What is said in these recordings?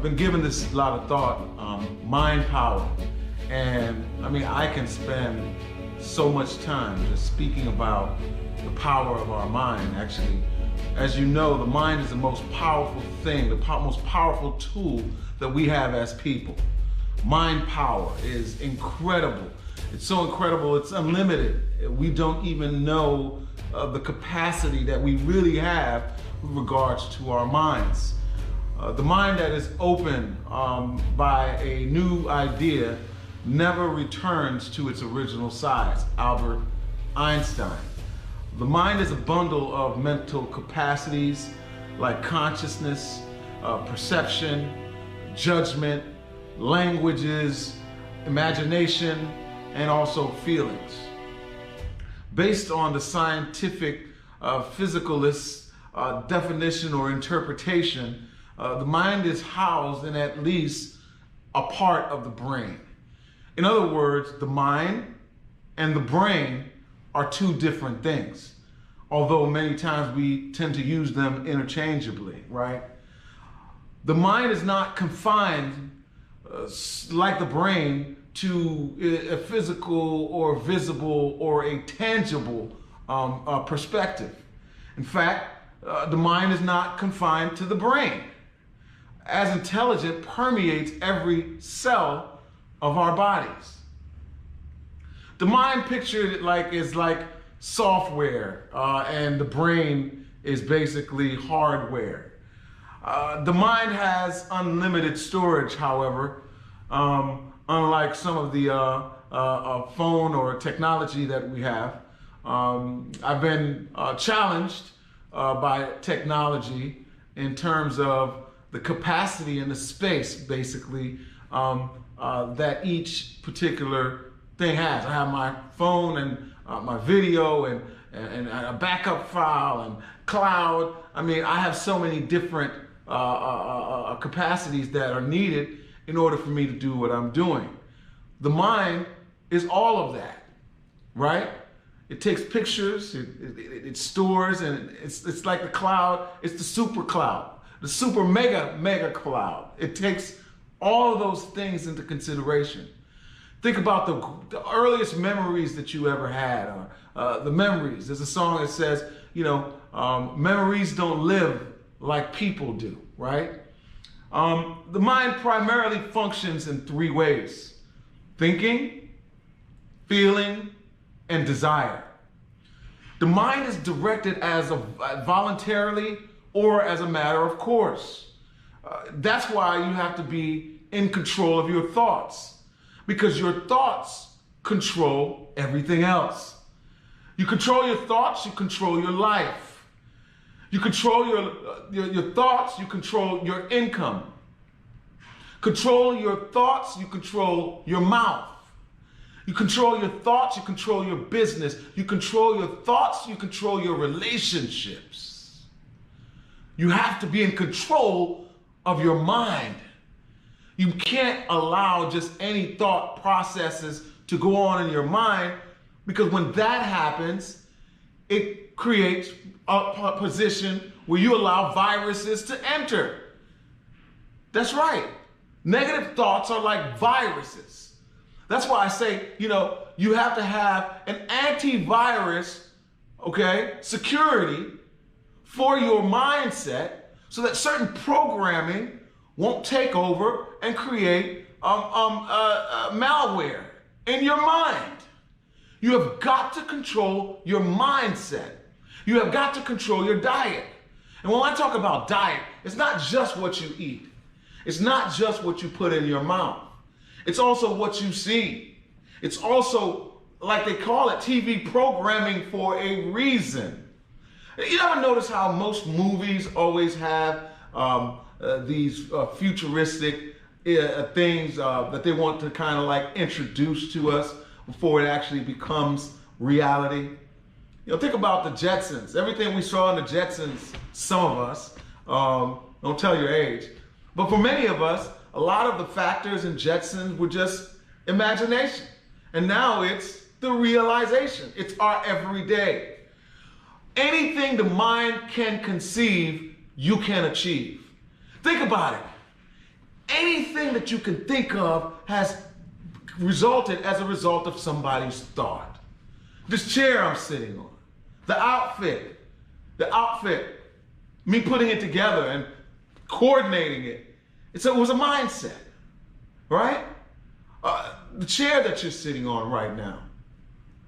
been giving this a lot of thought, mind power. And I mean, I can spend so much time just speaking about the power of our mind. Actually, as you know, the mind is the most powerful thing, the most powerful tool that we have as people. Mind power is incredible. It's so incredible, it's unlimited. We don't even know the capacity that we really have with regards to our minds. The mind that is opened by a new idea never returns to its original size. Albert Einstein. The mind is a bundle of mental capacities like consciousness, perception, judgment, languages, imagination, and also feelings. Based on the scientific physicalist definition or interpretation, the mind is housed in at least a part of the brain. In other words, the mind and the brain are two different things, although many times we tend to use them interchangeably, right? The mind is not confined like the brain to a physical or visible or a tangible perspective. In fact, the mind is not confined to the brain, as intelligence permeates every cell of our bodies. The mind pictured is like software, and the brain is basically hardware. The mind has unlimited storage, however, unlike some of the phone or technology that we have. I've been challenged by technology in terms of the capacity and the space, basically, that each particular thing has. I have my phone and my video and a backup file and cloud. I mean, I have so many different capacities that are needed in order for me to do what I'm doing. The mind is all of that, right? It takes pictures, it stores, and it's like the cloud. It's the super cloud, the super mega cloud. It takes all of those things into consideration. Think about the earliest memories that you ever had. The memories. There's a song that says, memories don't live like people do, right? The mind primarily functions in three ways: thinking, feeling, and desire. The mind is directed as voluntarily or as a matter of course. That's why you have to be in control of your thoughts, because your thoughts control everything else. You control your thoughts, you control your life. You control your thoughts, you control your income. Control your thoughts, you control your mouth. You control your thoughts, you control your business. You control your thoughts, you control your relationships. You have to be in control of your mind. You can't allow just any thought processes to go on in your mind, because when that happens, it creates a position where you allow viruses to enter. That's right. Negative thoughts are like viruses. That's why I say, you have to have an antivirus, security for your mindset, so that certain programming won't take over and create malware in your mind. You have got to control your mindset. You have got to control your diet. And when I talk about diet, it's not just what you eat. It's not just what you put in your mouth. It's also what you see. It's also, like they call it, TV programming for a reason. You ever notice how most movies always have these futuristic things that they want to kind of like introduce to us before it actually becomes reality? Think about the Jetsons. Everything we saw in the Jetsons, some of us, don't tell your age, but for many of us, a lot of the factors in Jetsons were just imagination. And now it's the realization. It's our everyday. Anything the mind can conceive, you can achieve. Think about it. anything that you can think of has resulted as a result of somebody's thought. This chair I'm sitting on, the outfit, me putting it together and coordinating it. It was a mindset, right? The chair that you're sitting on right now,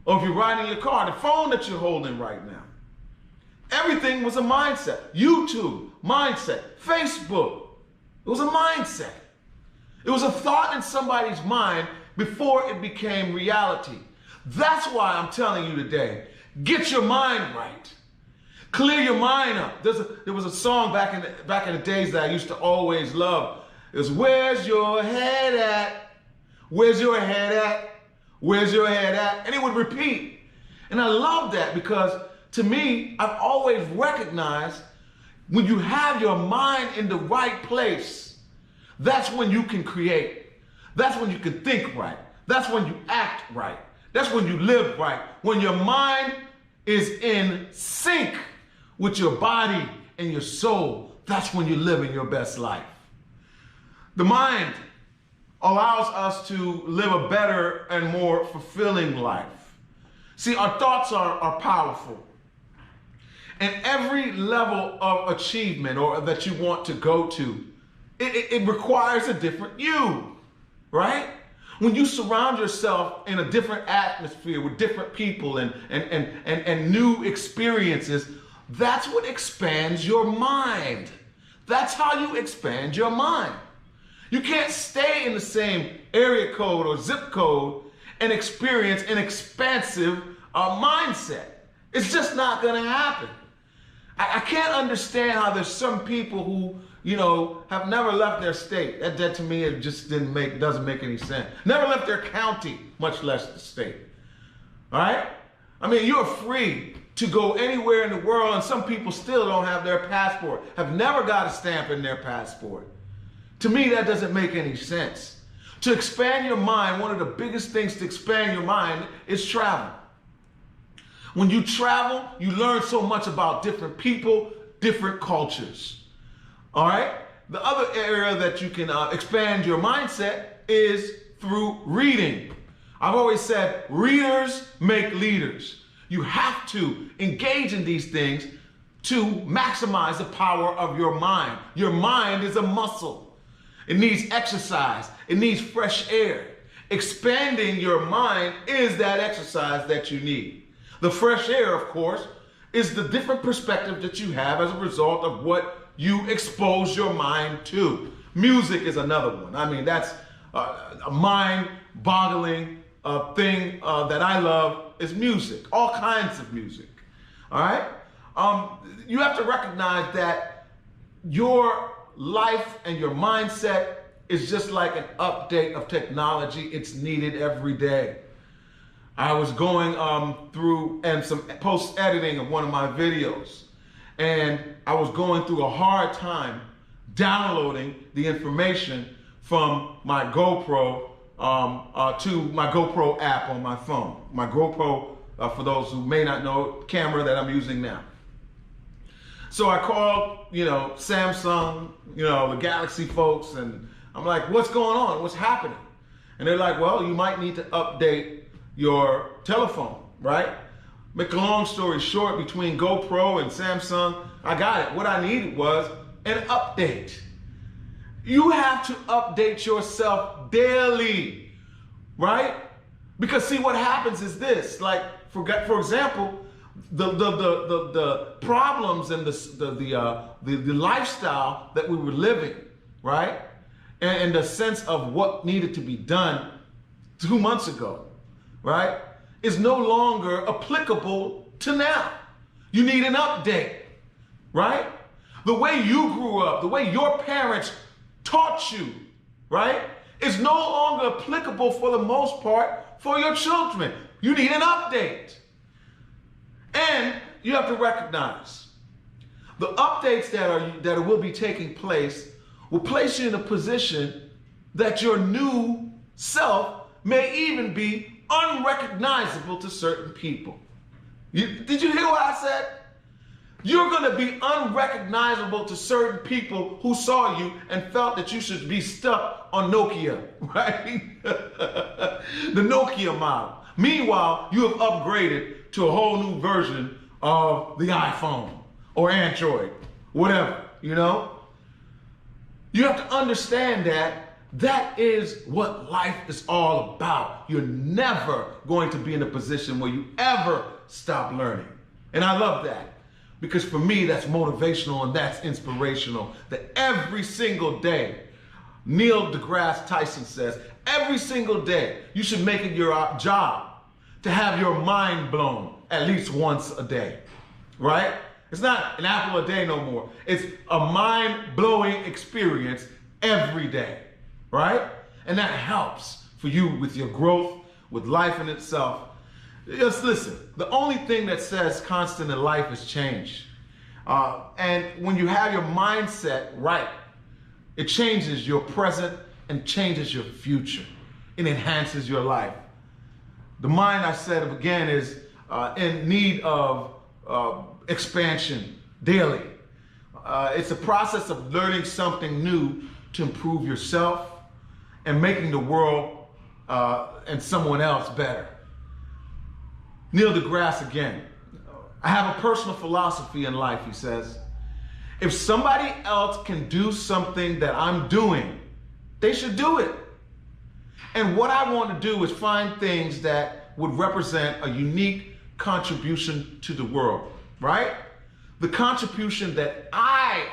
or if you're riding your car, the phone that you're holding right now. Everything was a mindset. YouTube, mindset. Facebook, it was a mindset. It was a thought in somebody's mind before it became reality. That's why I'm telling you today, get your mind right. Clear your mind up. There was a song back in the days that I used to always love. It was, where's your head at? Where's your head at? Where's your head at? And it would repeat. And I love that because to me, I've always recognized when you have your mind in the right place, that's when you can create. That's when you can think right. That's when you act right. That's when you live right. When your mind is in sync with your body and your soul, that's when you're living your best life. The mind allows us to live a better and more fulfilling life. See, our thoughts are powerful. And every level of achievement or that you want to go to, it requires a different you, right? When you surround yourself in a different atmosphere with different people and new experiences, that's what expands your mind. That's how you expand your mind. You can't stay in the same area code or zip code and experience an expansive mindset. It's just not going to happen. I can't understand how there's some people who, have never left their state. That to me, it just doesn't make any sense. Never left their county, much less the state. All right? I mean, you're free to go anywhere in the world, and some people still don't have their passport, have never got a stamp in their passport. To me, that doesn't make any sense. To expand your mind, one of the biggest things to expand your mind is travel. When you travel, you learn so much about different people, different cultures. All right? The other area that you can expand your mindset is through reading. I've always said, readers make leaders. You have to engage in these things to maximize the power of your mind. Your mind is a muscle. It needs exercise. It needs fresh air. Expanding your mind is that exercise that you need. The fresh air, of course, is the different perspective that you have as a result of what you expose your mind to. Music is another one. I mean, that's a mind-boggling thing that I love is music, all kinds of music. All right? You have to recognize that your life and your mindset is just like an update of technology. It's needed every day. I was going through and some post-editing of one of my videos, and I was going through a hard time downloading the information from my GoPro to my GoPro app on my phone. My GoPro, for those who may not know, camera that I'm using now. So I called, Samsung, the Galaxy folks, and I'm like, what's going on? What's happening? And they're like, well, you might need to update your telephone, right? Make a long story short, between GoPro and Samsung, I got it. What I needed was an update. You have to update yourself daily, right? Because see, what happens is this, like, for example, the problems and the lifestyle that we were living, right? And the sense of what needed to be done 2 months ago, right, is no longer applicable to now. You need an update, right? The way you grew up, the way your parents taught you, right, is no longer applicable for the most part for your children. You need an update. And you have to recognize the updates that will be taking place will place you in a position that your new self may even be unrecognizable to certain people. Did you hear what I said? You're going to be unrecognizable to certain people who saw you and felt that you should be stuck on Nokia, right? The Nokia model. Meanwhile, you have upgraded to a whole new version of the iPhone or Android, whatever, you know? You have to understand that that is what life is all about. You're never going to be in a position where you ever stop learning. And I love that. Because for me, that's motivational and that's inspirational. That every single day, Neil deGrasse Tyson says, every single day, you should make it your job to have your mind blown at least once a day, right? It's not an apple a day no more. It's a mind-blowing experience every day, right? And that helps for you with your growth, with life in itself. Just listen, the only thing that says constant in life is change. And when you have your mindset right, it changes your present and changes your future. It enhances your life. The mind, I said again, is in need of expansion daily. It's a process of learning something new to improve yourself and making the world and someone else better. Neil deGrasse again. I have a personal philosophy in life, he says. If somebody else can do something that I'm doing, they should do it. And what I want to do is find things that would represent a unique contribution to the world, right? The contribution that I